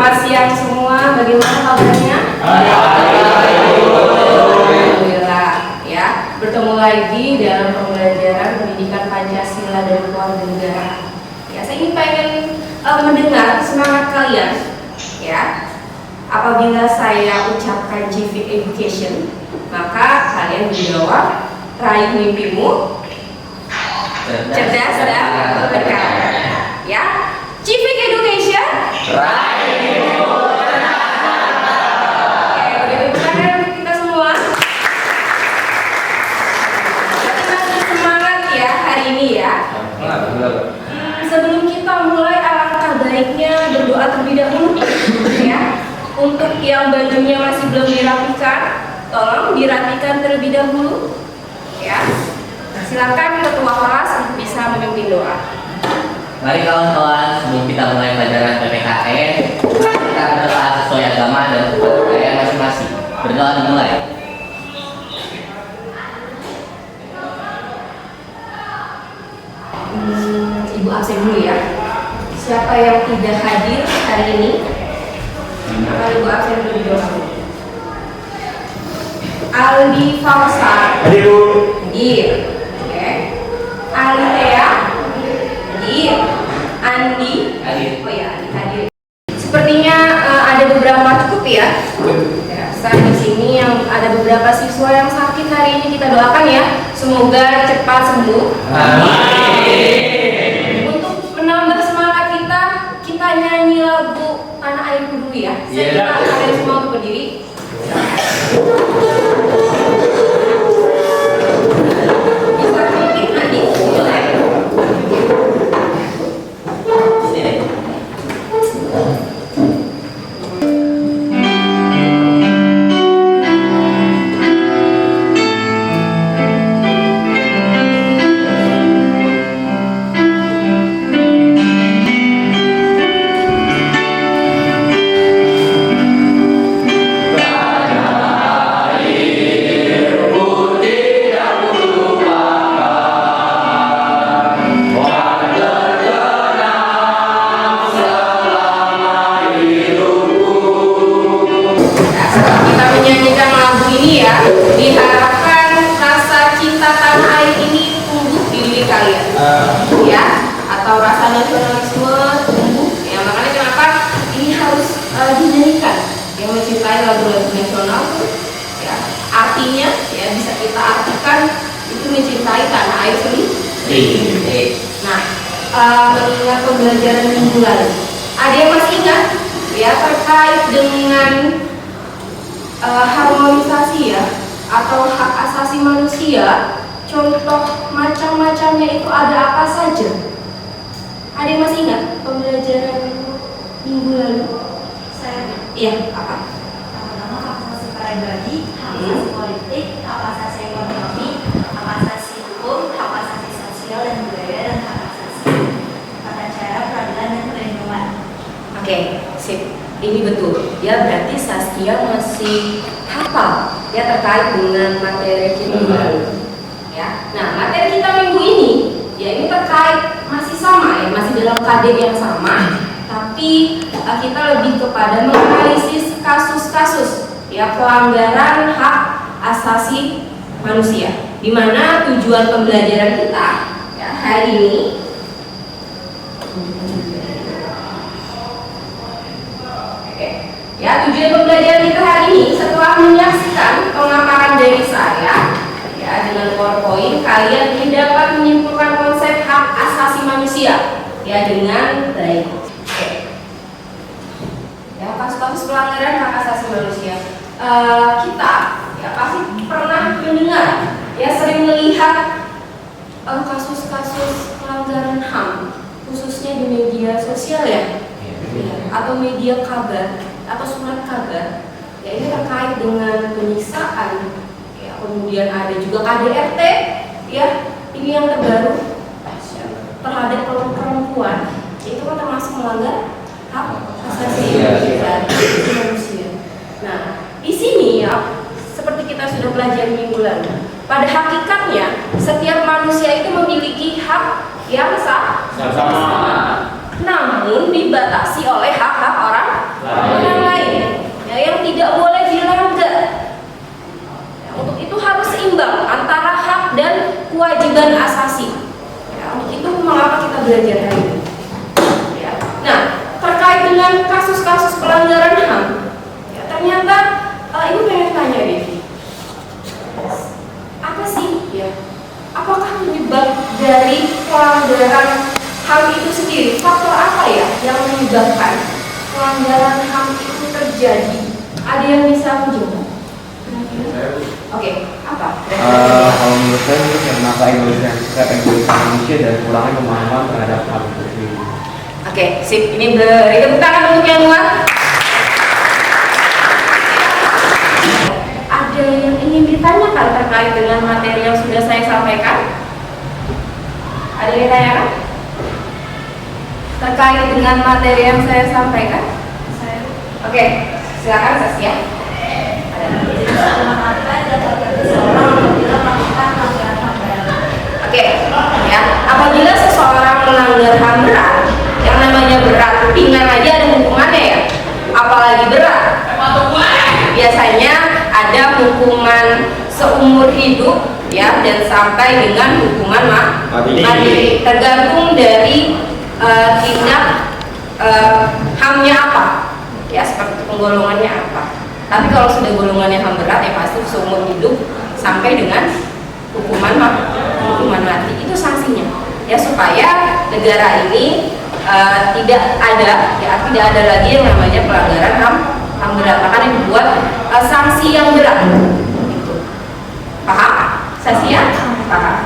Selamat siang semua, bagaimana kabarnya? Alhamdulillah ya, bertemu lagi dalam pembelajaran pendidikan Pancasila dan keluarga negara. Ya, saya ingin pengen mendengar semangat kalian ya. Apabila saya ucapkan Civic Education, maka kalian menjawab raih mimpimu, cerdas dan berkarya. Ya, Civic Education. Raih mimpimu. Oke, begitu bukan untuk kita semua. Kita semangat ya hari ini ya. Sebelum kita mulai, alangkah baiknya berdoa terlebih dahulu ya. Untuk yang bajunya masih belum dirapikan, tolong dirapikan terlebih dahulu ya. Silakan ketua kelas untuk bisa memimpin doa. Mari kawan-kawan, sebelum kita mulai pelajaran PPKN, kita berdoa sesuai agama dan kepercayaan masing-masing. Berdoa dimulai. Ibu absen dulu ya. Siapa yang tidak hadir hari ini? Maka Ibu absen dulu di doa. Aldi Fausar. Hadir. Oke. Alitea. Hadir. Andi. Hadir. Oh ya, Andi hadir. Sepertinya ada beberapa cukup ya. Saya di sini yang ada beberapa siswa yang sakit hari ini, kita doakan ya, semoga cepat sembuh. Amin. Untuk menambah semangat kita nyanyi lagu Tanah Airku dulu ya. Saya minta kalian semua untuk berdiri. Bisa mungkin nanti boleh. Mengingat pembelajaran minggu lalu, ada yang masih ingat ya terkait dengan harmonisasi ya atau hak asasi manusia? Contoh macam-macamnya itu ada apa saja? Ada yang masih ingat pembelajaran minggu lalu? Iya, apa? Pertama, hak asasi pribadi, hak asasi politik, hak asasi ekonomi, hak asasi hukum, hak asasi sosial dan budaya, dan hak asasi tata cara peradilan dan perlindungan. Oke, sip. Ini betul. Ya, berarti Saskia masih hafal ya terkait dengan materi kita minggu lalu. Ya. Nah, materi kita minggu ini ya ini terkait masih sama ya, masih dalam kader yang sama, tapi kita lebih kepada menganalisis kasus-kasus ya pelanggaran hak asasi manusia, di mana tujuan pembelajaran kita ya hari ini ya, tujuan pembelajaran kita hari ini setelah menyaksikan pemaparan dari saya ya dengan PowerPoint, kalian ini dapat menyimpulkan konsep hak asasi manusia ya dengan baik. Oke. Ya, kasus-kasus pelanggaran hak asasi manusia kita ya pasti pernah mendengar ya, sering melihat kasus-kasus pelanggaran HAM khususnya di media sosial ya, atau media kabar atau surat kabar ya, ini terkait dengan penyiksaan ya, kemudian ada juga KDRT ya, ini yang terbaru terhadap perempuan, itu kan termasuk melanggar hak asasi manusia. Nah, di sini ya seperti kita sudah pelajari minggu lalu, pada hakikatnya setiap manusia itu memiliki hak yang sama. namun dibatasi oleh hak-hak orang lain ya, yang tidak boleh dilanggar. Ya, untuk itu harus seimbang antara hak dan kewajiban asasi. Ya, untuk itu mengapa kita belajar hari ini? Ya. Nah, terkait dengan kasus-kasus pelanggaran HAM, ya, ternyata ibu pengen tanya Devi, apa sih ya? Apakah penyebab dari pelanggaran HAM itu sendiri? Faktor apa ya yang menyebabkan pelanggaran HAM itu terjadi? Ada yang bisa menjawab? Oke, apa? Kalau menurut saya itu karena egois manusia dan kurangnya pemahaman terhadap hal itu sendiri. Oke, sip. Ini beri tepuk tangan untuk yang luar. Ada yang ingin ditanyakan terkait dengan materi yang sudah saya sampaikan? Ada yang ditanyakan? Terkait dengan materi yang saya sampaikan? Oke, silakan Saskia. Oke, ya. Apabila seseorang melanggar HAM berat, yang namanya berat, ringan aja ada hukumannya ya, apalagi berat. Biasanya ada hukuman seumur hidup ya, dan sampai dengan hukuman mati. Tergantung dari tindak HAM-nya apa, ya seperti penggolongannya apa. Tapi kalau sudah golongannya HAM berat ya pasti seumur hidup sampai dengan hukuman mati. Itu sanksinya ya, supaya negara ini tidak ada lagi yang namanya pelanggaran HAM berat. Makanya dibuat sanksi yang berat. Gitu. Paham? Saskia? Paham.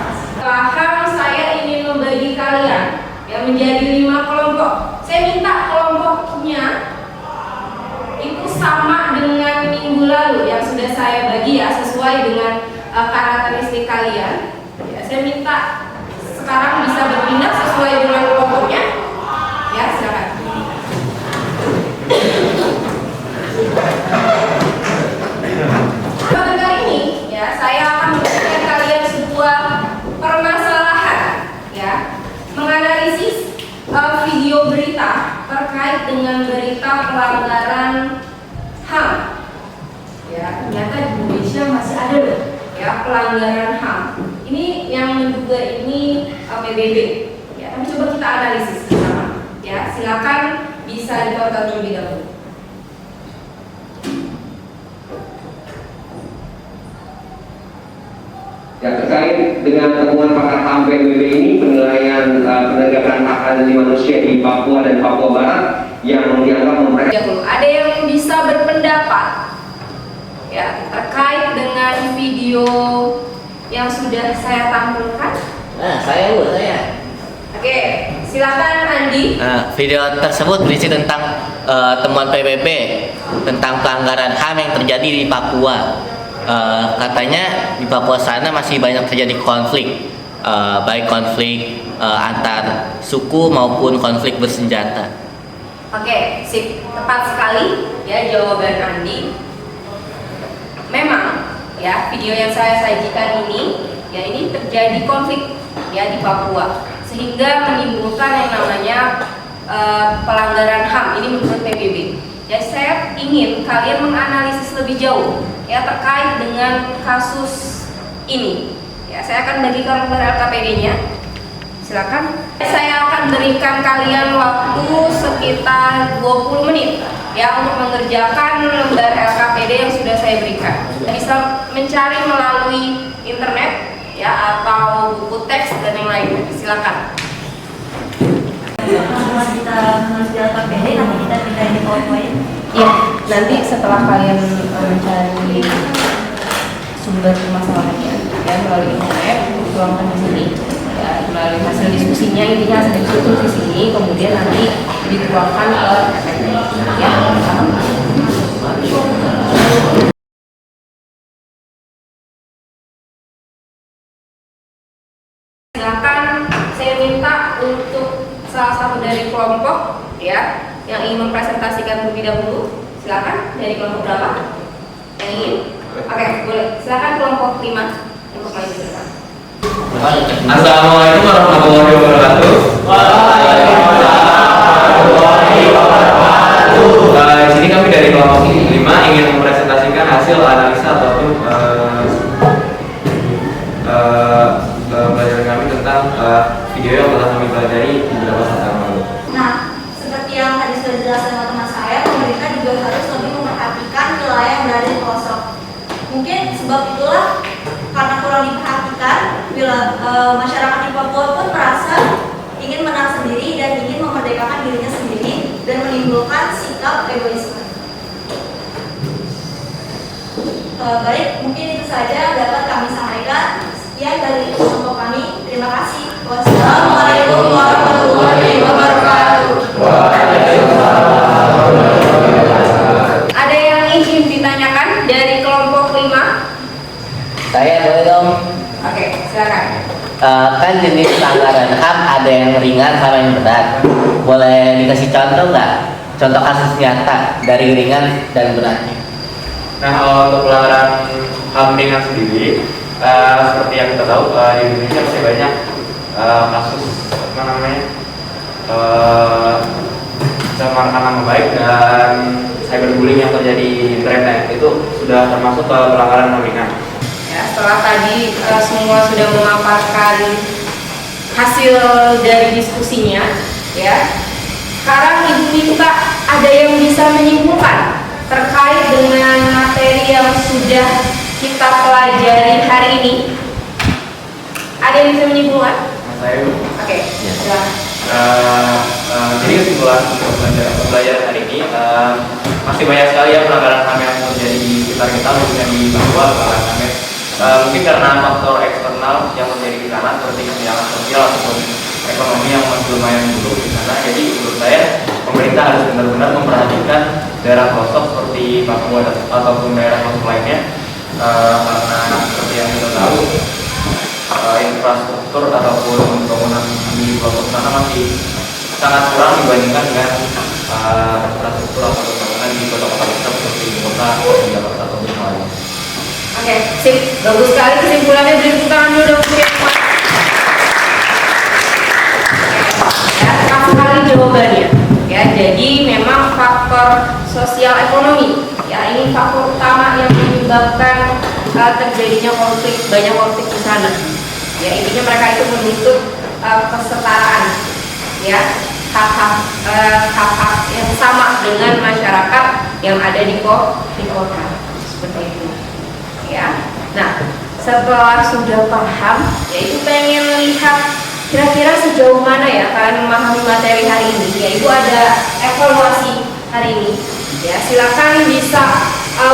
Saya ingin membagi kalian yang menjadi 5 kelompok. Saya minta kelompoknya itu sama dengan minggu lalu yang sudah saya bagi ya, sesuai dengan karakteristik kalian. Ya, saya minta sekarang bisa berpindah sesuai dengan kelompoknya. Ya, silakan. Pada kali ini ya, saya akan memberikan kalian sebuah permasalahan ya, menganalisis video berita terkait dengan berita pelanggaran HAM. Ya, ternyata di Indonesia masih ada loh ya pelanggaran HAM. Ini yang menduga ini PBB. Ya, tapi coba kita analisis bersama. Ya, silakan bisa ditonton terlebih dahulu. Ya, terkait dengan temuan pakar HAM PBB ini, penilaian penegakan hak asasi manusia di Papua dan Papua Barat yang dianggap memperhatikan. Ada yang bisa berpendapat ya terkait dengan video yang sudah saya tampilkan? Nah, saya. Oke, silakan Andi. Video tersebut berisi tentang temuan PBB tentang pelanggaran HAM yang terjadi di Papua. Katanya di Papua sana masih banyak terjadi konflik, baik konflik antar suku maupun konflik bersenjata. Oke, sip, tepat sekali ya jawaban Andi. Memang ya video yang saya sajikan ini ya ini terjadi konflik ya di Papua sehingga menimbulkan yang namanya pelanggaran HAM ini menurut PBB. Ya, saya ingin kalian menganalisis lebih jauh ya terkait dengan kasus ini. Ya, saya akan bagikan lembar LKPD-nya. Silakan. Saya akan berikan kalian waktu sekitar 20 menit ya untuk mengerjakan lembar LKPD yang sudah saya berikan. Bisa mencari melalui internet ya atau buku teks dan yang lain. Silakan. Setelah kita menulis di LKPD, nanti kita pindah di PowerPoint. Ya, nanti setelah kalian mencari sumber permasalahannya ya melalui internet, tuangkan di sini ya melalui hasil diskusinya, intinya hasil diskusi di sini, kemudian nanti dituangkan ke ya. Silakan, saya minta untuk salah satu dari kelompok ya yang ingin mempresentasikan terlebih dahulu. Silakan, dari kelompok berapa yang ingin? Oke, boleh. Silakan kelompok 5 untuk maju ke depan. Assalamualaikum warahmatullahi wabarakatuh. Waalaikumsalam. Di sini kami dari kelompok 5 ingin mempresentasikan hasil analisa ataupun pelajaran kami tentang video yang telah kami pelajari beberapa saat yang lalu. Nah, seperti yang tadi sudah dijelaskan teman-teman saya, pemerintah juga harus lebih memperhatikan wilayah yang berada di pelosok. Mungkin sebab itulah karena kurang diperhatikan, bila masyarakat di Papua pun merasa ingin menang sendiri dan ingin memerdekakan dirinya sendiri dan menimbulkan sikap egoisme. Baik, mungkin itu saja dapat kami sampaikan. Sekian dari kelompok kami. Terima kasih. Wassalamualaikum warahmatullahi wabarakatuh. Ada yang ingin ditanyakan dari kelompok 5? Saya boleh dong. Oke, silakan. Kan jenis pelanggaran HAM ada yang ringan sama yang berat. Boleh dikasih contoh nggak? Contoh kasus nyata dari ringan dan beratnya. Nah, untuk pelanggaran HAM ringan sendiri, seperti yang kita tahu di Indonesia masih banyak kasus pencemaran nama baik dan cyberbullying yang terjadi di internet. Itu sudah termasuk pelanggaran HAM ringan. Ya, setelah tadi semua sudah memaparkan hasil dari diskusinya, ya. Sekarang Ibu minta ada yang bisa menyimpulkan terkait dengan materi yang sudah kita pelajari hari ini. Ada yang bisa menyimpulkan? Saya Oke, silakan. jadi kesimpulan untuk pembelajaran hari ini masih banyak sekali ya pelanggaran HAM yang terjadi di sekitar kita, khususnya di Papua. Mungkin karena faktor eksternal yang terjadi di sana seperti kesenjangan sosial ataupun ekonomi yang masih lumayan buruk di sana. Jadi menurut saya pemerintah harus benar-benar memperhatikan daerah pelosok seperti Papua ataupun daerah pelosok lainnya, karena seperti yang kita tahu infrastruktur ataupun bangunan di pelosok sana masih sangat kurang dibandingkan dengan infrastruktur ataupun bangunan di kota-kota besar seperti di kota Jakarta ataupun yang lain. Oke, sip. Bagus sekali kesimpulannya. Beri tepuk tangan dulu dong. Ya, kasih kali jawabannya. Ya, jadi memang faktor sosial ekonomi. Ya, ini faktor utama yang menyebabkan terjadinya konflik, banyak konflik di sana. Ya, intinya mereka itu menuntut kesetaraan. Ya, hak-hak yang sama dengan masyarakat yang ada di kota. Seperti itu. Ya, nah setelah sudah paham, yaitu pengen melihat kira-kira sejauh mana ya kalian memahami materi hari ini. Yaitu ada evaluasi hari ini. Ya, silakan bisa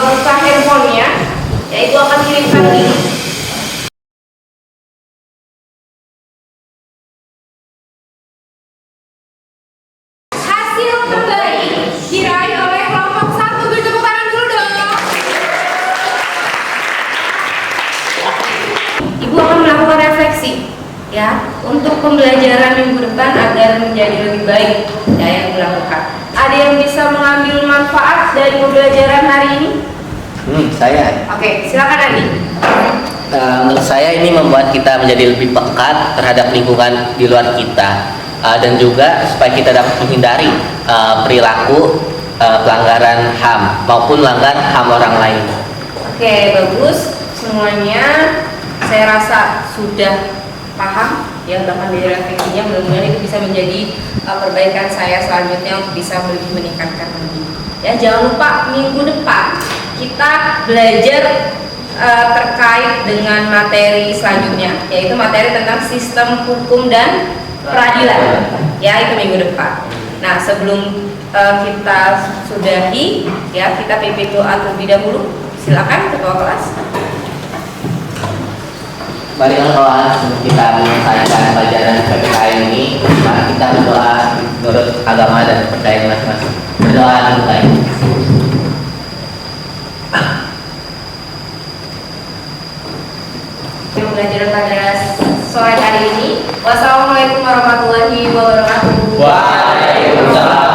buka handphonenya, yaitu akan kirimkan link. Hasil terbaik diraih oleh kelompok 1. Beri tepuk tangan dulu dong. Ibu akan melakukan refleksi ya untuk pembelajaran minggu depan agar menjadi lebih baik ya yang dilakukan. Ada yang bisa mengambil manfaat dari pembelajaran hari ini? Saya. Oke, silakan Andi. Menurut saya ini membuat kita menjadi lebih peka terhadap lingkungan di luar kita, dan juga supaya kita dapat menghindari perilaku pelanggaran HAM maupun melanggar HAM orang lain. Oke, bagus semuanya. Saya rasa sudah paham ya, bahkan dari refleksinya mudah-mudahan itu bisa menjadi perbaikan saya selanjutnya untuk bisa lebih meningkatkan lagi. Ya, jangan lupa minggu depan kita belajar terkait dengan materi selanjutnya, yaitu materi tentang sistem hukum dan peradilan. Ya, itu minggu depan. Nah, sebelum kita sudahi, ya kita pimpin doa terlebih dahulu. Silakan ketua kelas. Marilah doa sebelum kita menyelesaikan pelajaran PPKN ini. Mari kita berdoa menurut agama dan kepercayaan masing-masing. Berdoa dulu baik. Yang pelajaran pada sore hari ini. Wassalamualaikum warahmatullahi wabarakatuh. Waalaikumsalam.